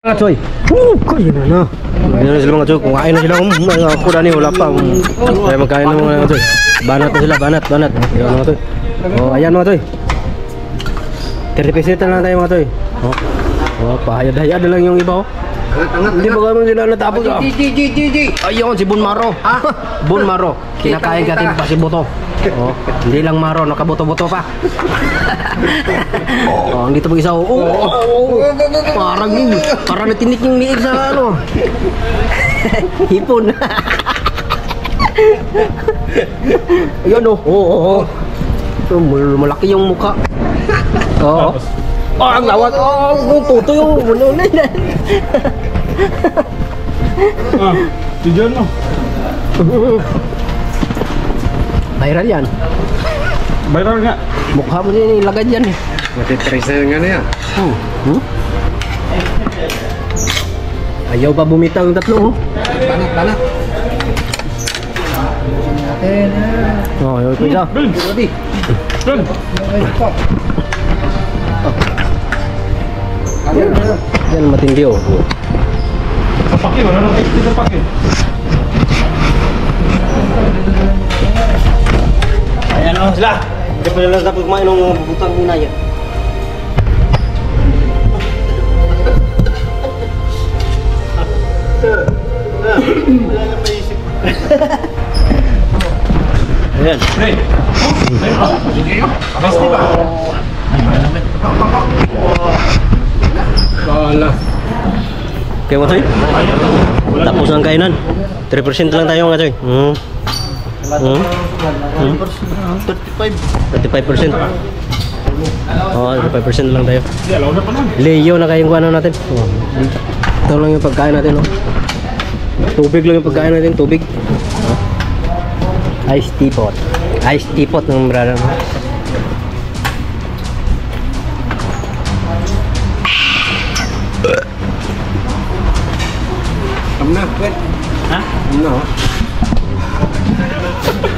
Mga coy, kaya na. Ayan na sila mga coy, kumain na sila. Ako na ni, wala pa. Kaya magkain na mga coy. Banat na sila, banat. Ayan mga coy. Oh, ayan mga coy. 30 pesos na lang tayo mga coy. Oh, pahayad-hayad na lang yung iba oh. Hindi ba kami sila natapos ah? Ayun, si Bon Maro. Bon Maro, kinakain natin pa si Boto. Oh, hindi lang Maro, nakaboto-boto pa. Oh, ang dito mag-isa. Parang natinik yung liig sa ano. Hipon. Ayun oh. Malaki yung mukha. Oo. Ang lawat. Tuto yung bununan. Si John no? Viral yan. Viral nga. Mukha mo din ilagay dyan eh. Matitrisa nga na yan. Ayaw pa bumitaw yung tatlo oh. Banat. Oh, ayaw pa isa. John! Yan matindi oh. Sapakin, wala nang text sa pakin. Ayan oh sila. Hindi pa nila tapos kumain ng butang hinaya. Wala na maisip. Ayan. Hey! Sige yun! Basti ba? Wala. Okay mo tayo? Tapos ang kainan. 3% lang tayo mga tayo. 35%. Oh, 35% lang tayo. Leo na kayong kuha natin. Oh. Ito lang yung pagkain natin. Oh. Tubig lang yung pagkain natin. Tubig. Oh. Ice teapot. Ice teapot ng brother mo. Na, wait. Ha? No.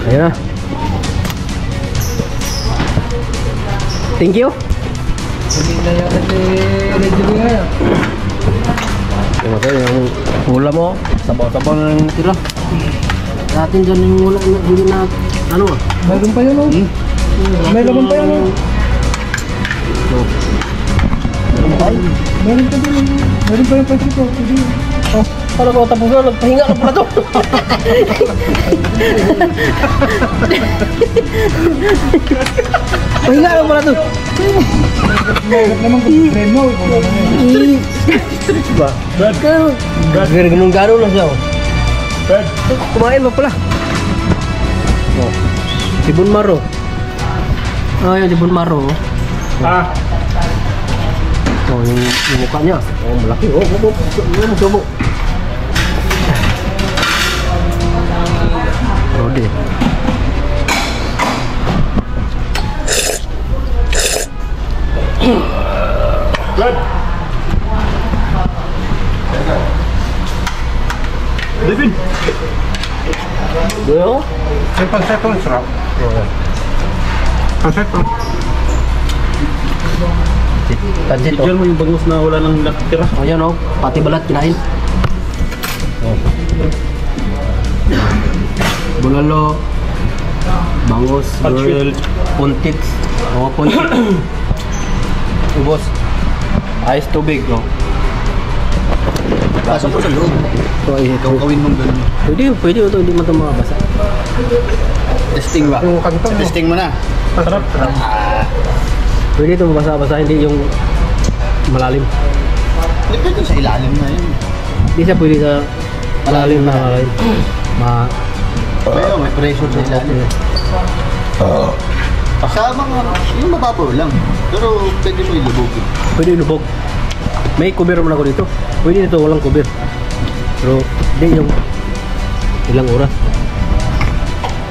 Ayan na. Thank you. Hindi na yan si Reggie ngayon. Yung ulam mo, sabaw-sabaw na lang tira. Natin dyan yung ulam na hindi na ano ah. Mayroon pa yun oh. May laman pa yun oh. Meron pa din. Meron pa yung pansit oh. Oh, paano ko tapos na? Nagpahinga na pala to. Pahinga na pala to. Meron naman kung treno. Ba? Ganun-gano lang siya oh. Kumain pa pala. Oh. Si Bon Maro. Oh, yun si Bon Maro. Oh, yung mukha niya. Oh, malaki. Oh, sumo. Rode. Good! David! Well, Sepal, sarap. Sepal. Tanjit oh. Diyan mo yung bangus na wala nang nakatira. Oh, yan oh. Pati balat kinain. Oh. Bulalo. Bangus. Puntit. Puntit. Oh, puntit. Ubos. Ice tubig oh. Pasok ko sa loob. So, Ikaw gawin mong ganun. Pwede ito. Hindi man ito makabasa. Testing ba? Yung kantong Testing mo na. Sarap. Pwede ito mabasa-basa. Hindi yung malalim. Pwede sa ilalim na yun. Hindi siya pwede sa malalim na malalim. Pero may pressure sa ilalim. Sa mga, yung mababaw lang. Pero pwede mo ilubog. Pwede ilubog. May cover mo na ako dito. Pwede dito walang cover. Pero hindi yung ilang oras.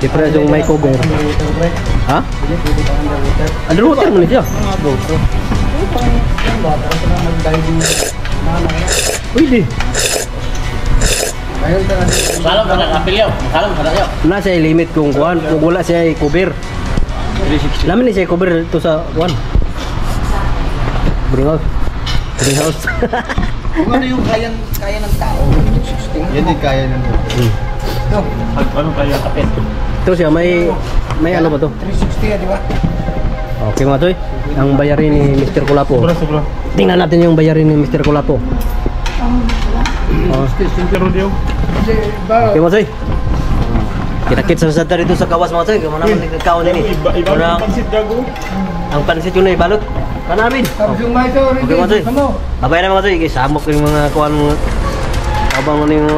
Different yung may cover. Ha? Underwater mo na siya. Pwede. Salam sa nakapilyo. Salam sa nakapilyo. Wala siya limit kung kuhan. Kung wala siya cover. Lamin ni siya cover ito sa kuhan. Bring out. Bring house. Kung ano yung kaya ng tao. Yan din kaya ng tao. Ano kaya kapit? Ito siya, may ano ba to? 360 di ba? Okay mga toy, ang bayarin ni Mr. Kulapo. Sobra. Tingnan natin yung bayarin ni Mr. Kulapo. Pero diyo. Okay mga toy. Kita-kit sa sadar dito sa kawas mga toy. Kung naman nagkakaon din eh. Iba ang pansit gago. Ang pansit yun na ibalot. Kanabin. Okay mga toy. Babay na mga toy. Samok yung mga kuhan mo. Abang mo na yung